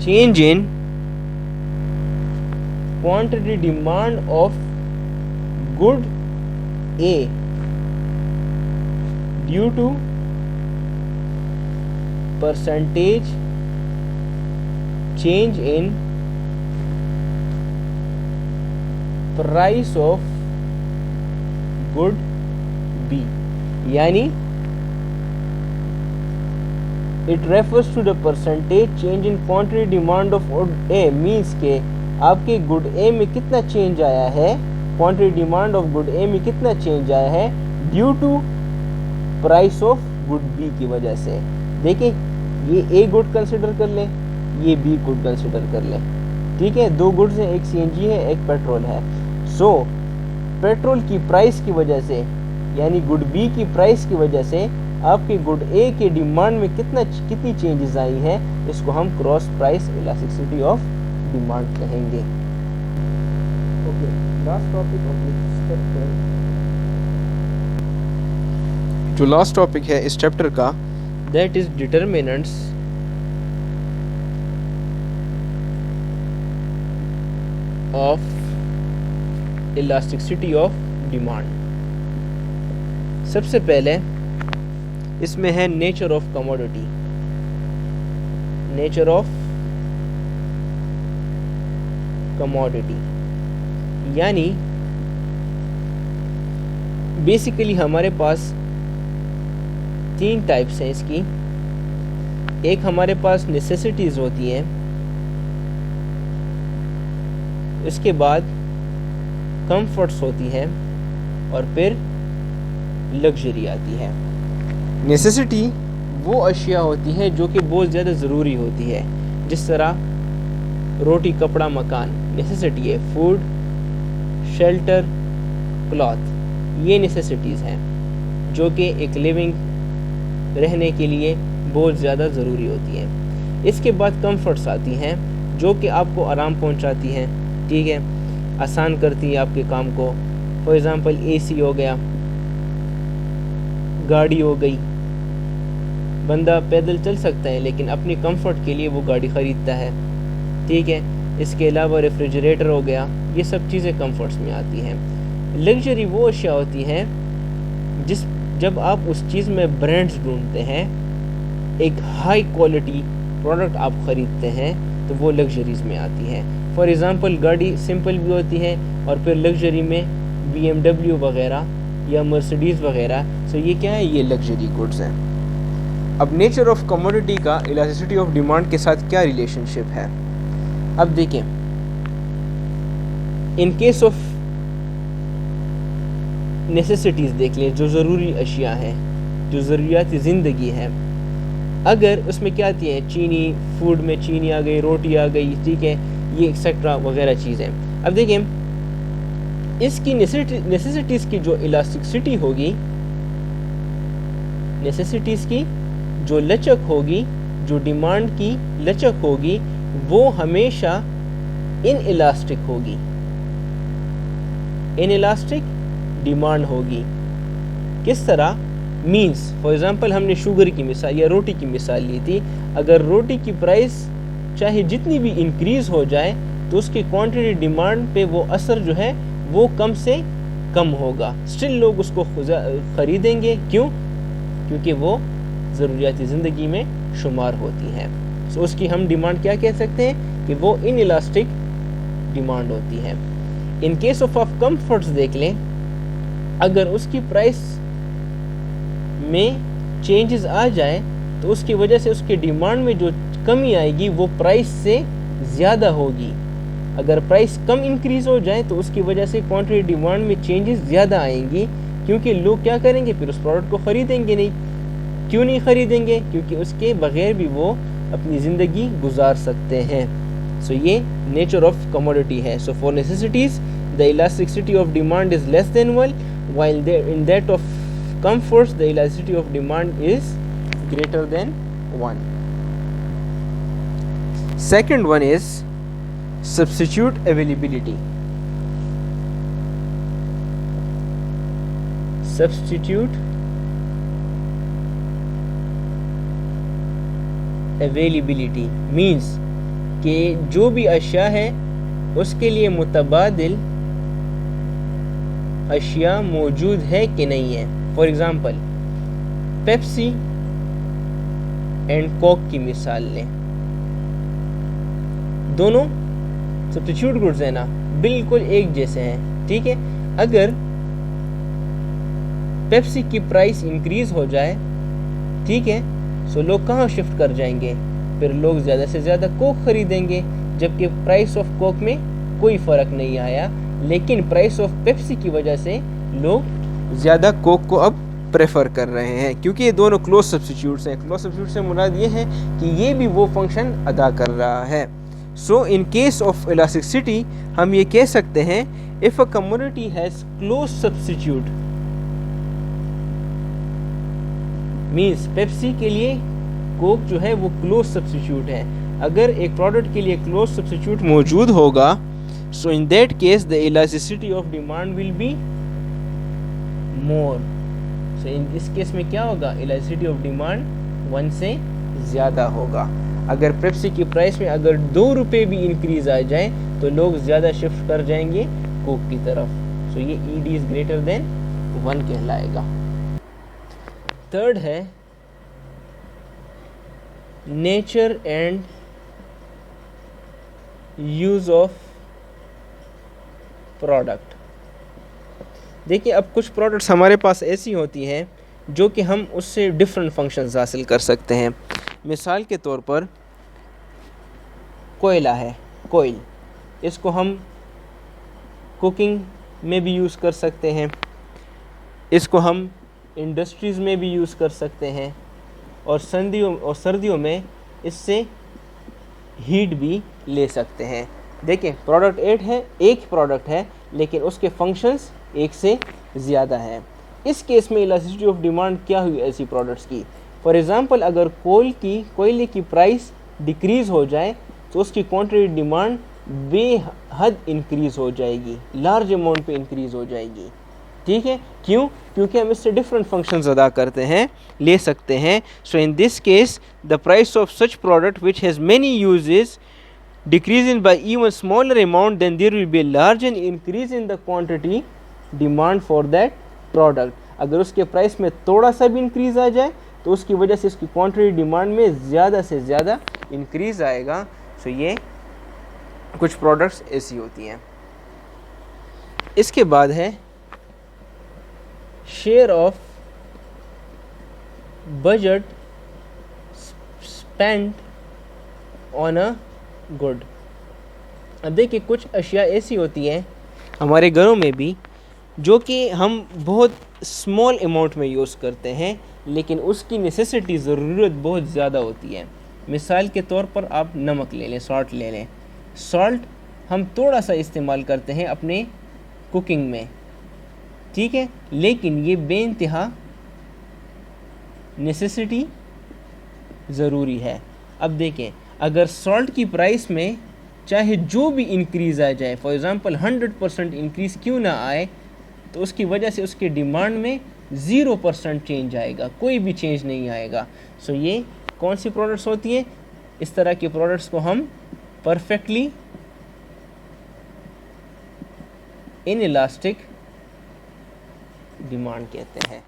change in quantity demand of good A due to percentage change in price of good B, यानी it refers to the percentage change in quantity demand of good A, means के आपके good A में कितना change आया है, quantity demand of good A में कितना change आया है due to price of good B की वजह से। देखिए ये ए गुड कंसिडर कर लें, ये बी गुड कंसिडर कर लें, ठीक है। दो गुड्स हैं, एक सीएनजी है एक पेट्रोल है। सो पेट्रोल की प्राइस की वजह से यानी गुड बी की प्राइस की वजह से आपके गुड ए के डिमांड में कितनी चेंजेस आई हैं, इसको हम cross price elasticity of demand कहेंगे। Okay, last topic of this chapter, जो लास्ट टॉपिक है इस चैप्टर का, that is determinants of elasticity of demand. सबसे पहले इसमें है nature of commodity. Nature of commodity यानी बेसिकली हमारे पास तीन टाइप्स हैं इसकी। एक हमारे पास नेसेसिटीज होती हैं, इसके बाद कंफर्ट्स होती हैं और फिर लग्जरी आती है। नेसेसिटी वो अशिया होती है जो कि बहुत ज़्यादा ज़रूरी होती है, जिस तरह रोटी कपड़ा मकान नेसेसिटी है, फूड शेल्टर क्लॉथ, ये नेसेसिटीज़ हैं जो कि एक लिविंग रहने के लिए बहुत ज़्यादा ज़रूरी होती हैं। इसके बाद कंफर्ट्स आती हैं जो कि आपको आराम पहुंचाती हैं, ठीक है, आसान करती है आपके काम को। फॉर एग्ज़ाम्पल एसी हो गया, गाड़ी हो गई। बंदा पैदल चल सकता है लेकिन अपनी कंफर्ट के लिए वो गाड़ी ख़रीदता है, ठीक है। इसके अलावा रेफ्रिजरेटर हो गया, ये सब चीज़ें कंफर्ट्स में आती हैं। लग्जरी वो अशिया होती हैं जब आप उस चीज़ में ब्रांड्स ढूंढते हैं, एक हाई क्वालिटी प्रोडक्ट आप ख़रीदते हैं, तो वो लग्जरीज़ में आती हैं। फॉर एग्ज़ाम्पल गाड़ी सिंपल भी होती है और फिर लग्जरी में BMW वगैरह या मर्सिडीज़ वगैरह। सो ये क्या है, ये लग्जरी गुड्स हैं। अब नेचर ऑफ कमोडिटी का इलास्टिसिटी ऑफ डिमांड के साथ क्या रिलेशनशिप है, अब देखें। इन केस ऑफ नेसेसिटीज़ देख लें, जो ज़रूरी अशिया हैं, जो ज़रूरियात ज़िंदगी है, अगर उसमें क्या आती है, चीनी, फूड में चीनी आ गई, रोटी आ गई, ठीक है, ये एक्सेट्रा वगैरह चीज़ें। अब देखें इसकी नेसेसिटीज़ की जो इलास्टिसिटी होगी, नेसेसिटीज़ की जो लचक होगी, जो डिमांड की लचक होगी, वो हमेशा इन इलास्टिक होगी, इन इलास्टिक डिमांड होगी। किस तरह, मीन्स फॉर एग्जांपल हमने शुगर की मिसाल या रोटी की मिसाल ली थी। अगर रोटी की प्राइस चाहे जितनी भी इंक्रीज हो जाए तो उसकी क्वांटिटी डिमांड पे वो असर जो है वो कम से कम होगा, स्टिल लोग उसको ख़रीदेंगे। क्यों? क्योंकि वो ज़रूरियाती ज़िंदगी में शुमार होती हैं। सो उसकी हम डिमांड क्या कह सकते हैं कि वो इन इलास्टिक डिमांड होती है। इन केस ऑफ कंफर्ट्स देख लें, अगर उसकी प्राइस में चेंजेस आ जाए तो उसकी वजह से उसकी डिमांड में जो कमी आएगी वो प्राइस से ज़्यादा होगी। अगर प्राइस कम इंक्रीज़ हो जाए तो उसकी वजह से क्वांटिटी डिमांड में चेंजेस ज़्यादा आएंगी, क्योंकि लोग क्या करेंगे, फिर उस प्रोडक्ट को ख़रीदेंगे नहीं। क्यों नहीं ख़रीदेंगे? क्योंकि उसके बगैर भी वो अपनी ज़िंदगी गुजार सकते हैं। सो ये नेचर ऑफ कमोडिटी है। So for necessities the elasticity of demand is less than 1, while in that of comforts the elasticity of demand is greater than 1. Second one is substitute availability. Substitute availability means कि जो भी अशिया है उसके लिए मुतबादिल अशिया मौजूद है कि नहीं है। For example Pepsi and Coke की मिसाल लें, दोनों सब्स्टिट्यूट गुड्स है ना, बिल्कुल एक जैसे हैं, ठीक है। अगर पेप्सी की प्राइस इंक्रीज हो जाए, ठीक है, सो लोग कहाँ शिफ्ट कर जाएंगे, फिर लोग ज़्यादा से ज़्यादा कोक खरीदेंगे, जबकि प्राइस ऑफ कोक में कोई फ़र्क नहीं आया, लेकिन प्राइस ऑफ पेप्सी की वजह से लोग ज़्यादा कोक को अब प्रेफर कर रहे हैं, क्योंकि ये दोनों क्लोज सब्स्टिट्यूट्स हैं। क्लोज सब्स्टिट्यूट से मुराद ये है कि ये भी वो फंक्शन अदा कर रहा है। सो इन केस ऑफ इलास्टिसिटी हम ये कह सकते हैं, if a community has close substitute means Pepsi के लिए कोक जो है वो क्लोज सब्स्टिट्यूट है। अगर एक प्रोडक्ट के लिए क्लोज सब्स्टिट्यूट मौजूद होगा, so in that case the elasticity of demand will be more. So इस केस में क्या होगा, इलास्टिसिटी ऑफ डिमांड 1 से ज़्यादा होगा। अगर पेप्सी की प्राइस में अगर 2 रुपये भी इंक्रीज आ जाए तो लोग ज़्यादा शिफ्ट कर जाएंगे कोक की तरफ। सो ये ईडी इज़ ग्रेटर देन 1 कहलाएगा। थर्ड है nature and use of product. देखिए, अब कुछ प्रोडक्ट्स हमारे पास ऐसी होती हैं जो कि हम उससे डिफरेंट फंक्शंस हासिल कर सकते हैं। मिसाल के तौर पर कोयला है, कोयल, इसको हम कुकिंग में भी यूज़ कर सकते हैं, इसको हम इंडस्ट्रीज़ में भी यूज़ कर सकते हैं, और सर्दियों में इससे हीट भी ले सकते हैं। देखिए, प्रोडक्ट एक प्रोडक्ट है लेकिन उसके फंक्शंस एक से ज़्यादा हैं। इस केस में इलास्टिसिटी ऑफ डिमांड क्या हुई ऐसी प्रोडक्ट्स की। फॉर एग्ज़ाम्पल अगर कोयले की प्राइस डिक्रीज़ हो जाए तो उसकी क्वांटिटी डिमांड बेहद इंक्रीज़ हो जाएगी, लार्ज अमाउंट पे इंक्रीज़ हो जाएगी, ठीक है। क्यों? क्योंकि हम इससे डिफरेंट फंक्शंस अदा करते हैं, ले सकते हैं। So in this case the price of such product which has many uses decreasing by even smaller amount, then there will be a large increase in the quantity demand for that product. अगर उसके price में थोड़ा सा भी increase आ जाए तो उसकी वजह से उसकी क्वांटिटी डिमांड में ज़्यादा से ज़्यादा इंक्रीज आएगा। सो ये कुछ प्रोडक्ट्स ऐसी होती हैं। इसके बाद है share of budget spend on a good. अब देखिए, कुछ अशिया ऐसी होती हैं हमारे घरों में भी जो कि हम बहुत स्मॉल अमाउंट में यूज़ करते हैं, लेकिन उसकी नेसेसिटी ज़रूरत बहुत ज़्यादा होती है। मिसाल के तौर पर आप नमक ले लें, सॉल्ट ले लें। सॉल्ट हम थोड़ा सा इस्तेमाल करते हैं अपने कुकिंग में, ठीक है, लेकिन ये बेइंतहा नेसेसिटी ज़रूरी है। अब देखें, अगर सॉल्ट की प्राइस में चाहे जो भी इंक्रीज़ आ जाए, फॉर एग्ज़ाम्पल 100% इंक्रीज़ क्यों ना आए, तो उसकी वजह से उसके डिमांड में 0% चेंज आएगा, कोई भी चेंज नहीं आएगा। सो ये कौन सी प्रोडक्ट्स होती हैं? इस तरह के प्रोडक्ट्स को हम परफेक्टली इनइलास्टिक डिमांड कहते हैं।